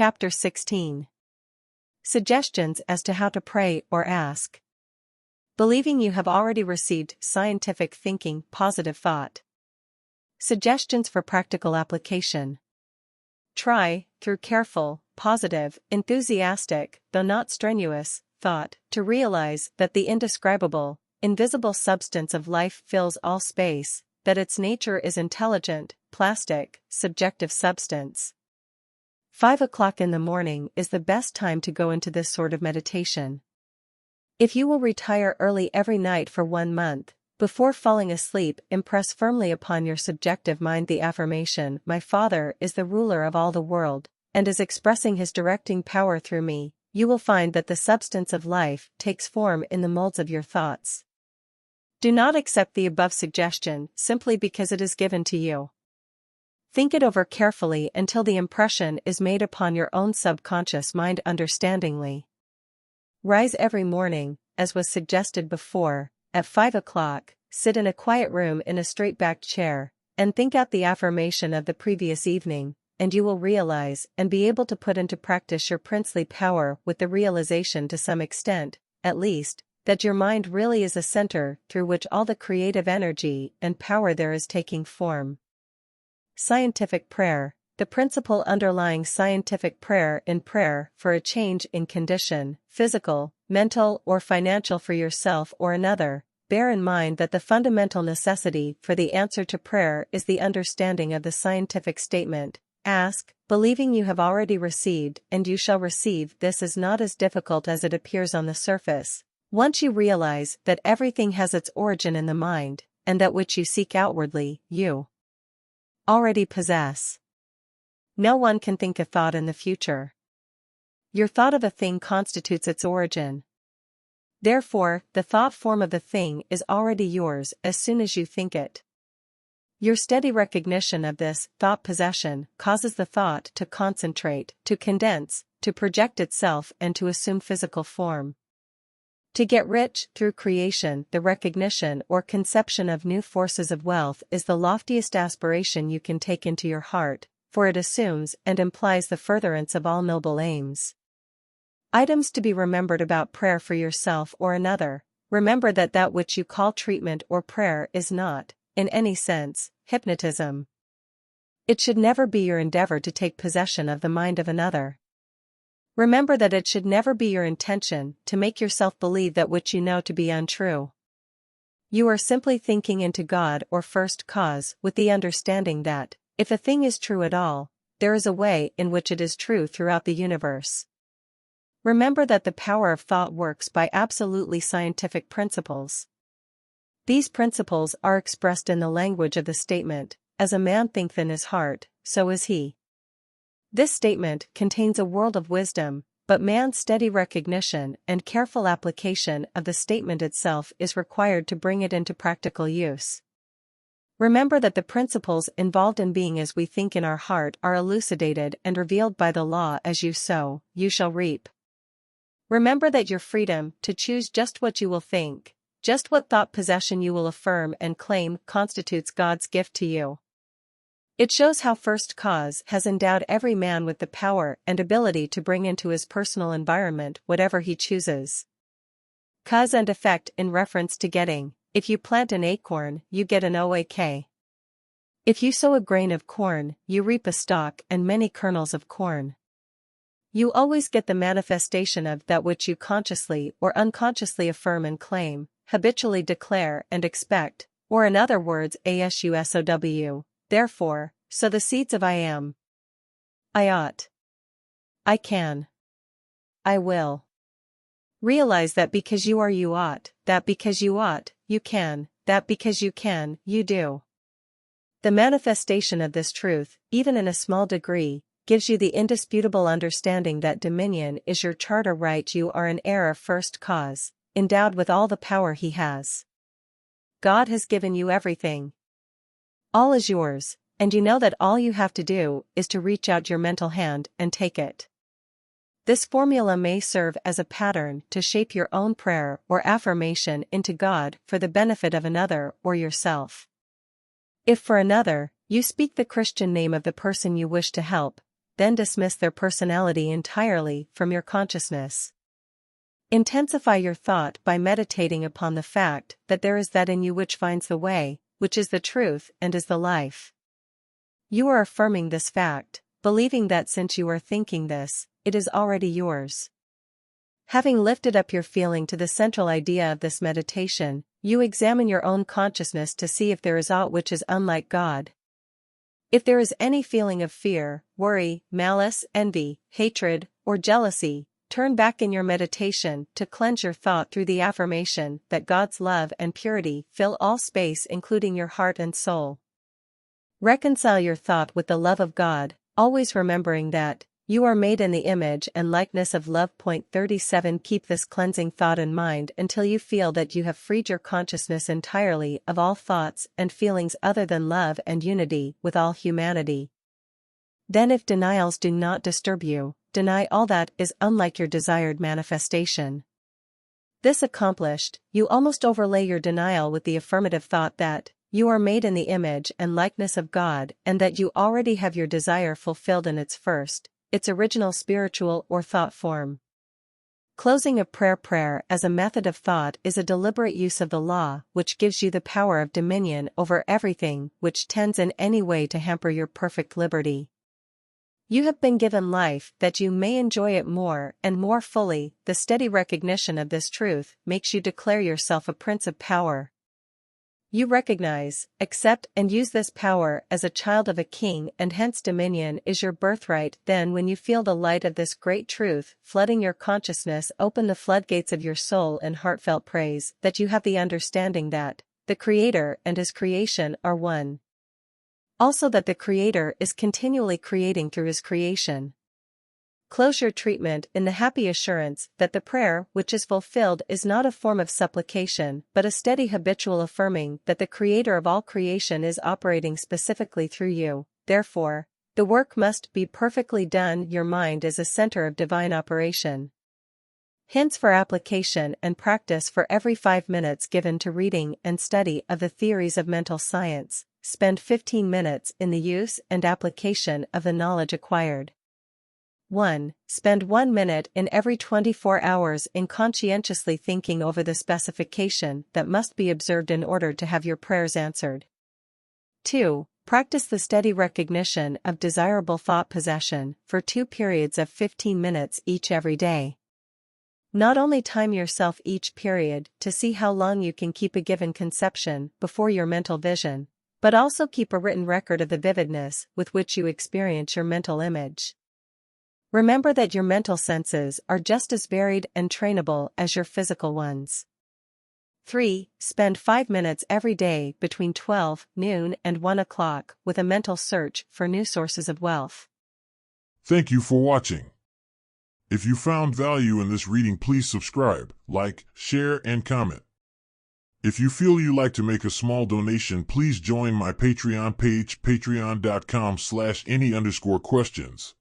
Chapter 16. Suggestions as to how to pray or ask. Believing you have already received scientific thinking, positive thought. Suggestions for practical application. Try, through careful, positive, enthusiastic, though not strenuous, thought, to realize that the indescribable, invisible substance of life fills all space, that its nature is intelligent, plastic, subjective substance. 5 o'clock in the morning is the best time to go into this sort of meditation. If you will retire early every night for 1 month, before falling asleep, impress firmly upon your subjective mind the affirmation, "My Father is the ruler of all the world, and is expressing his directing power through me." You will find that the substance of life takes form in the molds of your thoughts. Do not accept the above suggestion simply because it is given to you. Think it over carefully until the impression is made upon your own subconscious mind understandingly. Rise every morning, as was suggested before, at 5 o'clock, sit in a quiet room in a straight-backed chair, and think out the affirmation of the previous evening, and you will realize and be able to put into practice your princely power with the realization to some extent, at least, that your mind really is a center through which all the creative energy and power there is taking form. Scientific prayer. The principle underlying scientific prayer in prayer for a change in condition, physical, mental or financial for yourself or another. Bear in mind that the fundamental necessity for the answer to prayer is the understanding of the scientific statement, "Ask, believing you have already received and you shall receive." This is not as difficult as it appears on the surface. Once you realize that everything has its origin in the mind, and that which you seek outwardly, you already possess. No one can think a thought in the future. Your thought of a thing constitutes its origin. Therefore, the thought form of the thing is already yours as soon as you think it. Your steady recognition of this thought possession causes the thought to concentrate, to condense, to project itself and to assume physical form. To get rich through creation, the recognition or conception of new forces of wealth is the loftiest aspiration you can take into your heart, for it assumes and implies the furtherance of all noble aims. Items to be remembered about prayer for yourself or another. Remember that that which you call treatment or prayer is not, in any sense, hypnotism. It should never be your endeavor to take possession of the mind of another. Remember that it should never be your intention to make yourself believe that which you know to be untrue. You are simply thinking into God or first cause with the understanding that, if a thing is true at all, there is a way in which it is true throughout the universe. Remember that the power of thought works by absolutely scientific principles. These principles are expressed in the language of the statement, "As a man thinketh in his heart, so is he." This statement contains a world of wisdom, but man's steady recognition and careful application of the statement itself is required to bring it into practical use. Remember that the principles involved in being as we think in our heart are elucidated and revealed by the law, "As you sow, you shall reap." Remember that your freedom to choose just what you will think, just what thought possession you will affirm and claim, constitutes God's gift to you. It shows how First Cause has endowed every man with the power and ability to bring into his personal environment whatever he chooses. Cause and effect in reference to getting. If you plant an acorn, you get an oak. If you sow a grain of corn, you reap a stalk and many kernels of corn. You always get the manifestation of that which you consciously or unconsciously affirm and claim, habitually declare and expect, or in other words, ASUSOW. Therefore, sow the seeds of I am. I ought. I can. I will. Realize that because you are you ought, that because you ought, you can, that because you can, you do. The manifestation of this truth, even in a small degree, gives you the indisputable understanding that dominion is your charter right. You are an heir of First Cause, endowed with all the power he has. God has given you everything. All is yours, and you know that all you have to do is to reach out your mental hand and take it. This formula may serve as a pattern to shape your own prayer or affirmation into God for the benefit of another or yourself. If for another, you speak the Christian name of the person you wish to help, then dismiss their personality entirely from your consciousness. Intensify your thought by meditating upon the fact that there is that in you which finds the way, which is the truth and is the life. You are affirming this fact, believing that since you are thinking this, it is already yours. Having lifted up your feeling to the central idea of this meditation, you examine your own consciousness to see if there is aught which is unlike God. If there is any feeling of fear, worry, malice, envy, hatred, or jealousy, turn back in your meditation to cleanse your thought through the affirmation that God's love and purity fill all space including your heart and soul. Reconcile your thought with the love of God, always remembering that you are made in the image and likeness of love. 37 Keep this cleansing thought in mind until you feel that you have freed your consciousness entirely of all thoughts and feelings other than love and unity with all humanity. Then if denials do not disturb you, deny all that is unlike your desired manifestation. This accomplished, you almost overlay your denial with the affirmative thought that you are made in the image and likeness of God and that you already have your desire fulfilled in its original spiritual or thought form. Closing of prayer as a method of thought is a deliberate use of the law which gives you the power of dominion over everything which tends in any way to hamper your perfect liberty. You have been given life that you may enjoy it more and more fully. The steady recognition of this truth makes you declare yourself a prince of power. You recognize, accept and use this power as a child of a king and hence dominion is your birthright. Then when you feel the light of this great truth flooding your consciousness, open the floodgates of your soul in heartfelt praise that you have the understanding that the Creator and His creation are one. Also that the Creator is continually creating through His creation. Close your treatment in the happy assurance that the prayer which is fulfilled is not a form of supplication but a steady habitual affirming that the Creator of all creation is operating specifically through you. Therefore, the work must be perfectly done. Your mind is a center of divine operation. Hints for application and practice for every 5 minutes given to reading and study of the theories of mental science. Spend 15 minutes in the use and application of the knowledge acquired. 1. Spend 1 minute in every 24 hours in conscientiously thinking over the specification that must be observed in order to have your prayers answered. 2. Practice the steady recognition of desirable thought possession for 2 periods of 15 minutes each every day. Not only time yourself each period to see how long you can keep a given conception before your mental vision, but also keep a written record of the vividness with which you experience your mental image. Remember that your mental senses are just as varied and trainable as your physical ones. 3. Spend 5 minutes every day between 12 noon and 1 o'clock with a mental search for new sources of wealth. Thank you for watching. If you found value in this reading, please subscribe, like, share, and comment. If you feel you'd like to make a small donation, please join my Patreon page, patreon.com/any_questions.